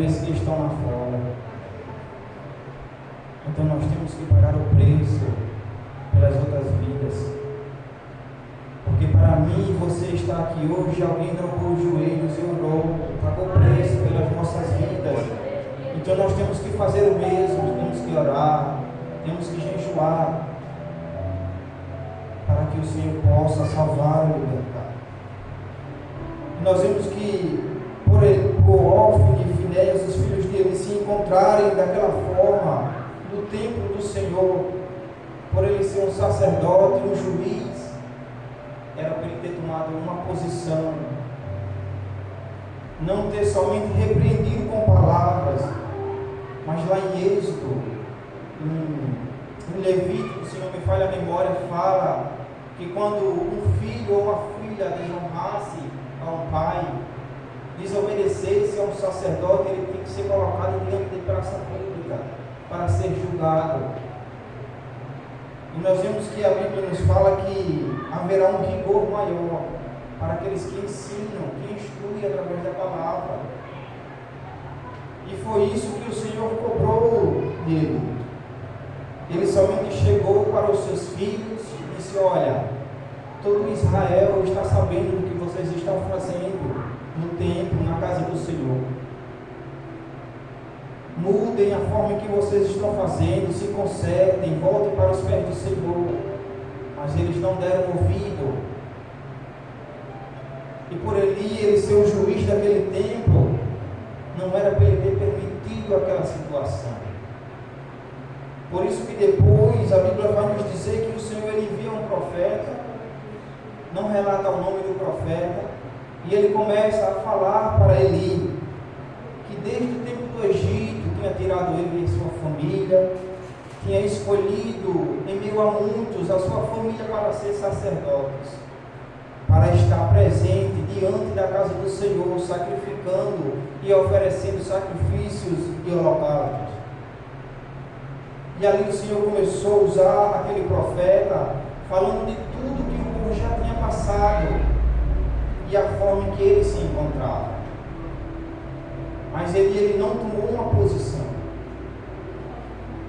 aqueles que estão lá fora. Então nós temos que pagar o preço pelas outras vidas. Porque para mim, você está aqui hoje, alguém dobrou os joelhos e orou, pagou o preço pelas nossas vidas. Então nós temos que fazer o mesmo, temos que orar, temos que jejuar, para que o Senhor possa salvar e libertar. E nós vemos que por Hófni e Finéias, os filhos dele, se encontrarem daquela forma no templo do Senhor, por ele ser um sacerdote, um juiz, era para ele ter tomado uma posição, não ter somente repreendido com palavras, mas lá em Êxodo, em Levítico, se não me falha a memória, fala que quando um filho ou uma filha desonrasse a um pai, desobedecesse a um sacerdote, ele tem que ser colocado diante de praça pública para ser julgado. E nós vemos que a Bíblia nos fala que haverá um rigor maior para aqueles que ensinam, que instruem através da palavra. E foi isso que o Senhor cobrou dele. Ele somente chegou para os seus filhos e disse: olha, todo Israel está sabendo do que vocês estão fazendo no templo, na casa do Senhor. Mudem a forma que vocês estão fazendo, se consertem, voltem para os pés do Senhor. Mas eles não deram ouvido. E por ele ser o juiz daquele templo, não era para ele ter permitido aquela situação. Por isso que depois a Bíblia vai nos dizer que o Senhor ele envia um profeta, não relata o nome do profeta, e ele começa a falar para Eli, que desde o tempo do Egito tinha tirado ele e sua família, tinha escolhido em meio a muitos a sua família para ser sacerdotes, para estar presente diante da casa do Senhor, sacrificando e oferecendo sacrifícios e holocaustos. E ali o Senhor começou a usar aquele profeta, falando de tudo que o povo já tinha passado e a forma em que ele se encontrava. Mas ele não tomou uma posição.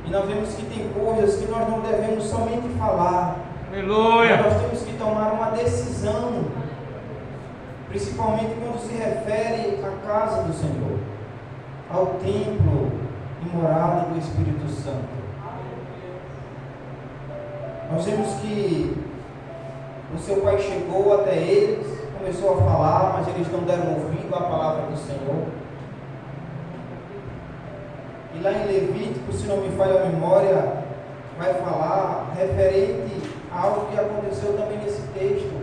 E nós vemos que tem coisas que nós não devemos somente falar. Aleluia! Nós temos que tomar uma decisão, principalmente quando se refere à casa do Senhor, ao templo e morada do Espírito Santo. Nós vemos que o seu pai chegou até eles, começou a falar, mas eles não deram ouvido à palavra do Senhor. E lá em Levítico, se não me falha a memória, vai falar referente a algo que aconteceu também nesse texto,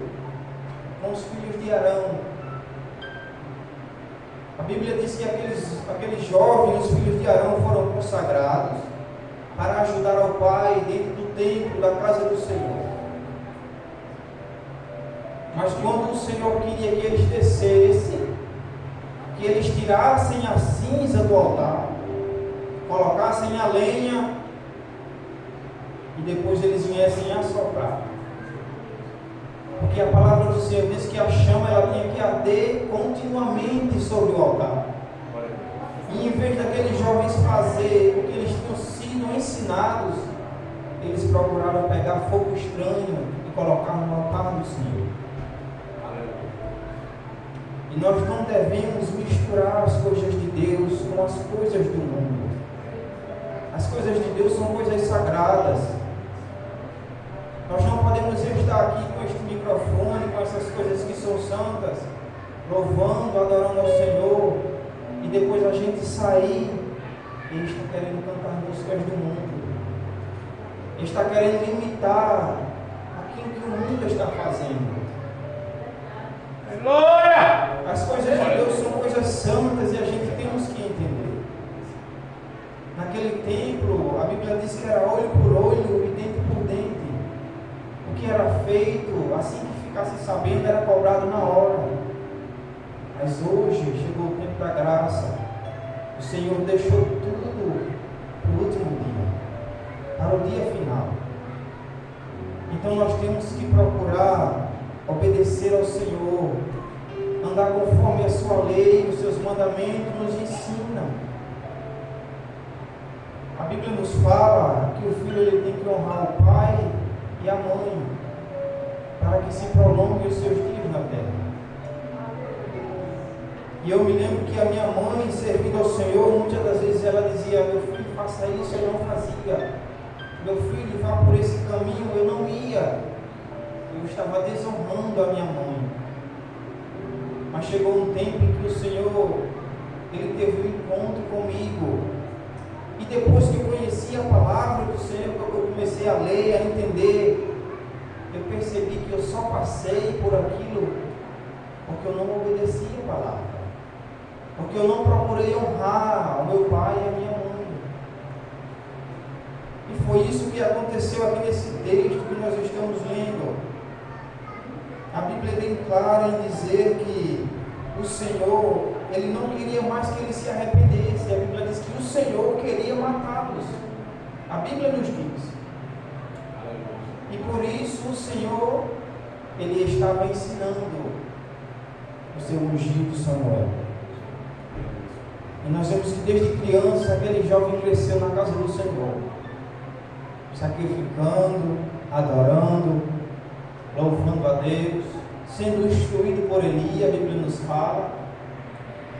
com os filhos de Arão. A Bíblia diz que aqueles jovens, os filhos de Arão, foram consagrados para ajudar ao pai dentro do templo, da casa do Senhor. Mas quando o Senhor queria que eles descessem, que eles tirassem a cinza do altar, colocassem a lenha e depois eles viessem assoprar. Porque a palavra do Senhor diz que a chama ela tinha que arder continuamente sobre o altar. E em vez daqueles jovens fazer o que eles tinham sido ensinados, eles procuraram pegar fogo estranho e colocar no altar do Senhor. E nós não devemos misturar as coisas de Deus com as coisas do mundo. As coisas de Deus são coisas sagradas. Nós não podemos estar aqui com este microfone, com essas coisas que são santas, louvando, adorando ao Senhor, e depois a gente sair e está querendo cantar músicas do mundo, está querendo imitar aquilo que o mundo está fazendo. Aleluia! As coisas de Deus são coisas santas e a gente temos que entender. Naquele templo, a Bíblia diz que era olho por olho e dente por dente. O que era feito, assim que ficasse sabendo, era cobrado na hora. Mas hoje chegou o tempo da graça. O Senhor deixou tudo para o último dia, para o dia final. Então nós temos que procurar obedecer ao Senhor, andar conforme a sua lei, os seus mandamentos nos ensinam. que honrar o pai e a mãe, para que se prolongue os seus dias na terra. E eu me lembro que a minha mãe, servindo ao Senhor, muitas das vezes ela dizia: meu filho, faça isso, eu não fazia. Meu filho, vá por esse caminho, eu não ia. Eu estava desonrando a minha mãe. Mas chegou um tempo em que o Senhor, Ele teve um encontro comigo. E depois que eu conheci a palavra do Senhor, eu comecei a ler, a entender, eu percebi que eu só passei por aquilo porque eu não obedeci a palavra. Porque eu não procurei honrar o meu pai e a minha mãe. E foi isso que aconteceu aqui nesse texto que nós estamos lendo. A Bíblia é bem clara em dizer que o Senhor, Ele não queria mais que eles se arrependessem. A Bíblia diz que o Senhor queria matá-los. A Bíblia nos diz. E por isso o Senhor, Ele estava ensinando o seu ungido Samuel. E nós vemos que desde criança aquele jovem cresceu na casa do Senhor, sacrificando, adorando, louvando a Deus, sendo instruído por Eli. A Bíblia nos fala